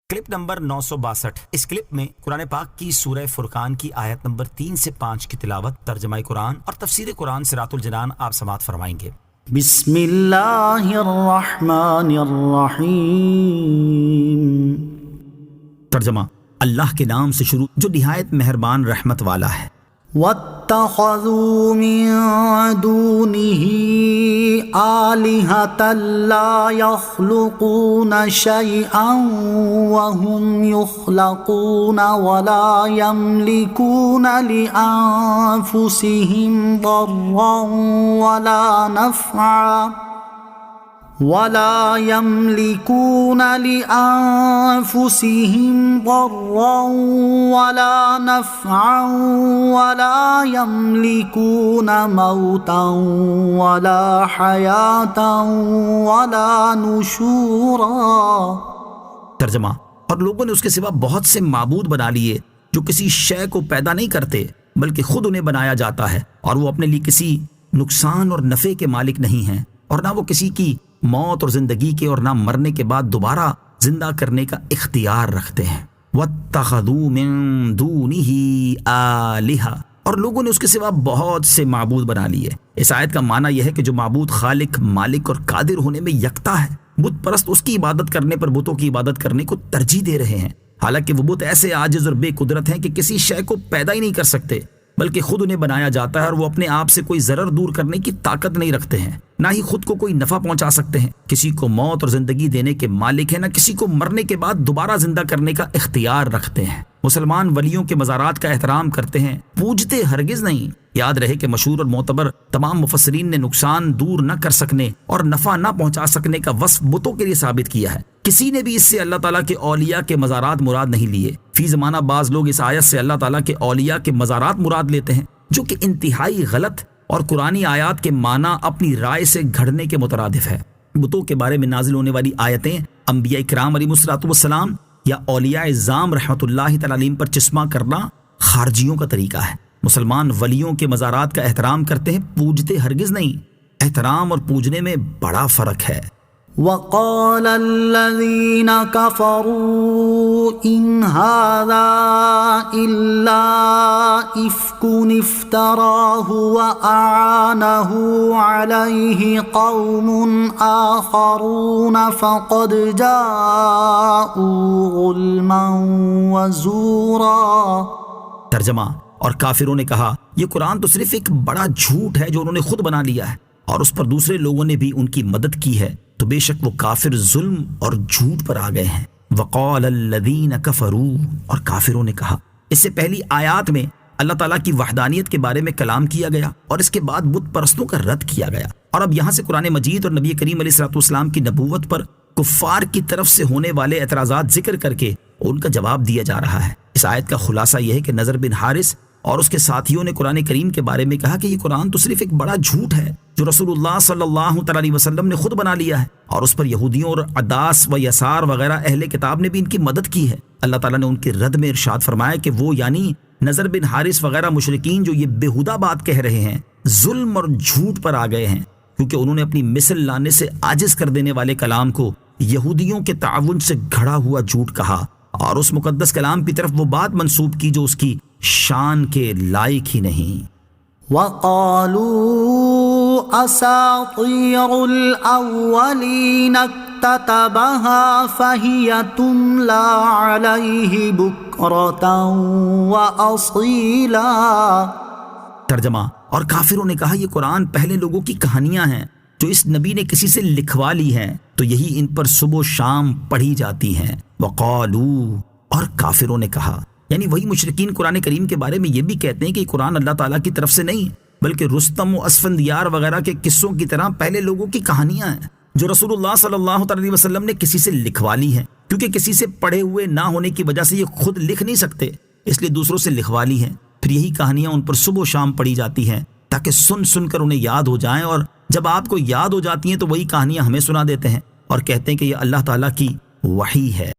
Clip number 962۔ اس clip میں قرآن پاک کی سورہ فرقان کی آیت نمبر 3 سے 5 کی تلاوت، ترجمہ قرآن اور تفسیر قرآن صراط الجنان آپ سماعت فرمائیں گے۔ بسم اللہ الرحمن الرحیم۔ ترجمہ: اللہ کے نام سے شروع جو نہایت مہربان رحمت والا ہے۔ وَاتَّخَذُوا مِن دُونِهِ آلِهَةً لَا يَخْلُقُونَ شَيْئًا وَهُمْ يُخْلَقُونَ وَلَا يَمْلِكُونَ لِأَنفُسِهِمْ ضَرًّا وَلَا نَفْعًا وَلَا يَمْلِكُونَ مَوْتًا وَلَا حَيَاةً وَلَا نُشُورًا۔ ترجمہ: اور لوگوں نے اس کے سوا بہت سے معبود بنا لیے جو کسی شے کو پیدا نہیں کرتے بلکہ خود انہیں بنایا جاتا ہے، اور وہ اپنے لیے کسی نقصان اور نفع کے مالک نہیں ہیں، اور نہ وہ کسی کی موت اور زندگی کے اور نہ مرنے کے بعد دوبارہ زندہ کرنے کا اختیار رکھتے ہیں۔ وَاتَّخَذُوا مِن دُونِهِ آلِهَةً، اور لوگوں نے اس کے سوا بہت سے معبود بنا لیے۔ اس آیت کا معنی یہ ہے کہ جو معبود خالق، مالک اور قادر ہونے میں یکتا ہے، بت پرست اس کی عبادت کرنے پر بتوں کی عبادت کرنے کو ترجیح دے رہے ہیں، حالانکہ وہ بت ایسے عاجز اور بے قدرت ہیں کہ کسی شے کو پیدا ہی نہیں کر سکتے بلکہ خود انہیں بنایا جاتا ہے، اور وہ اپنے آپ سے کوئی ضرر دور کرنے کی طاقت نہیں رکھتے ہیں، نہ ہی خود کو کوئی نفع پہنچا سکتے ہیں، کسی کو موت اور زندگی دینے کے مالک ہیں، نہ کسی کو مرنے کے بعد دوبارہ زندہ کرنے کا اختیار رکھتے ہیں۔ مسلمان ولیوں کے مزارات کا احترام کرتے ہیں، پوجتے ہرگز نہیں۔ یاد رہے کہ مشہور اور معتبر تمام مفسرین نے نقصان دور نہ کر سکنے اور نفع نہ پہنچا سکنے کا وصف بتوں کے لیے ثابت کیا ہے۔ کسی نے بھی اس سے اللہ تعالیٰ کے اولیاء کے مزارات مراد نہیں لیے۔ فی زمانہ بعض لوگ اس آیت سے اللہ تعالیٰ کے اولیاء کے مزارات مراد لیتے ہیں، جو کہ انتہائی غلط اور قرآنی آیات کے معنی اپنی رائے سے گھڑنے کے مترادف ہے۔ بتوں کے بارے میں نازل ہونے والی آیتیں انبیاء کرام علیہ السلام یا اولیاء اعظام رحمۃ اللہ تعالی علیہم پر چشمہ کرنا خارجیوں کا طریقہ ہے۔ مسلمان ولیوں کے مزارات کا احترام کرتے ہیں، پوجتے ہرگز نہیں۔ احترام اور پوجنے میں بڑا فرق ہے۔ وَقَالَ الَّذِينَ كَفَرُوا إِنْ هَذَا إِلَّا إِفْكٌ افْتَرَاهُ وَأَعَانَهُ عَلَيْهِ قَوْمٌ آخَرُونَ فَقَدْ جَاءُوا ظُلْمًا وَزُورًا۔ ترجمہ: اور کافروں نے کہا یہ قرآن تو صرف ایک بڑا جھوٹ ہے جو انہوں نے خود بنا لیا ہے، اور اس پر دوسرے لوگوں نے بھی ان کی مدد کی ہے، تو بے شک وہ کافر ظلم اور جھوٹ پر آ گئے ہیں۔ وقال الذین کفروا، اور کافروں نے کہا۔ اس سے پہلی آیات میں اللہ تعالیٰ کی وحدانیت کے بارے میں کلام کیا گیا، اور اس کے بعد بت پرستوں کا رد کیا گیا، اور اب یہاں سے قرآن مجید اور نبی کریم علیہ السلام کی نبوت پر کفار کی طرف سے ہونے والے اعتراضات ذکر کر کے ان کا جواب دیا جا رہا ہے۔ اس آیت کا خلاصہ یہ ہے کہ نضر بن حارث اور اس کے ساتھیوں نے قرآن کریم کے بارے میں کہا کہ یہ قرآن تو صرف ایک بڑا جھوٹ ہے جو رسول اللہ صلی اللہ علیہ وسلم نے خود بنا لیا ہے، اور اس پر یہودیوں اور عداس و یسار وغیرہ اہل کتاب نے بھی ان کی مدد کی ہے۔ اللہ تعالیٰ نے ان کے رد میں ارشاد فرمایا کہ وہ یعنی نضر بن حارث وغیرہ مشرکین جو یہ بےہودہ بات کہہ رہے ہیں، ظلم اور جھوٹ پر آ گئے ہیں، کیونکہ انہوں نے اپنی مثل لانے سے عاجز کر دینے والے کلام کو یہودیوں کے تعاون سے گھڑا ہوا جھوٹ کہا، اور اس مقدس کلام کی طرف وہ بات منسوب کی جو اس کی شان کے لائق ہی نہیں۔ وَقَالُوا أَسَاطِيرُ الْأَوَّلِينَ اكْتَتَبَهَا فَهِيَ تُمْلَى عَلَيْهِ بُكْرَةً وَأَصِيلًا۔ ترجمہ: اور کافروں نے کہا یہ قرآن پہلے لوگوں کی کہانیاں ہیں جو اس نبی نے کسی سے لکھوا لی ہیں، تو یہی ان پر صبح و شام پڑھی جاتی ہیں۔ وقالوا، اور کافروں نے کہا، یعنی وہی مشرکین قرآن کریم کے بارے میں یہ بھی کہتے ہیں کہ یہ قرآن اللہ تعالیٰ کی طرف سے نہیں بلکہ رستم و اسفندیار وغیرہ کے قصوں کی طرح پہلے لوگوں کی کہانیاں ہیں جو رسول اللہ صلی اللہ علیہ وسلم نے کسی سے لکھوا لی ہیں، کیونکہ کسی سے پڑھے ہوئے نہ ہونے کی وجہ سے یہ خود لکھ نہیں سکتے، اس لیے دوسروں سے لکھوا لی ہیں، پھر یہی کہانیاں ان پر صبح و شام پڑھی جاتی ہیں تاکہ سن سن کر انہیں یاد ہو جائیں، اور جب آپ کو یاد ہو جاتی ہیں تو وہی کہانیاں ہمیں سنا دیتے ہیں اور کہتے ہیں کہ یہ اللہ تعالیٰ کی وحی ہے۔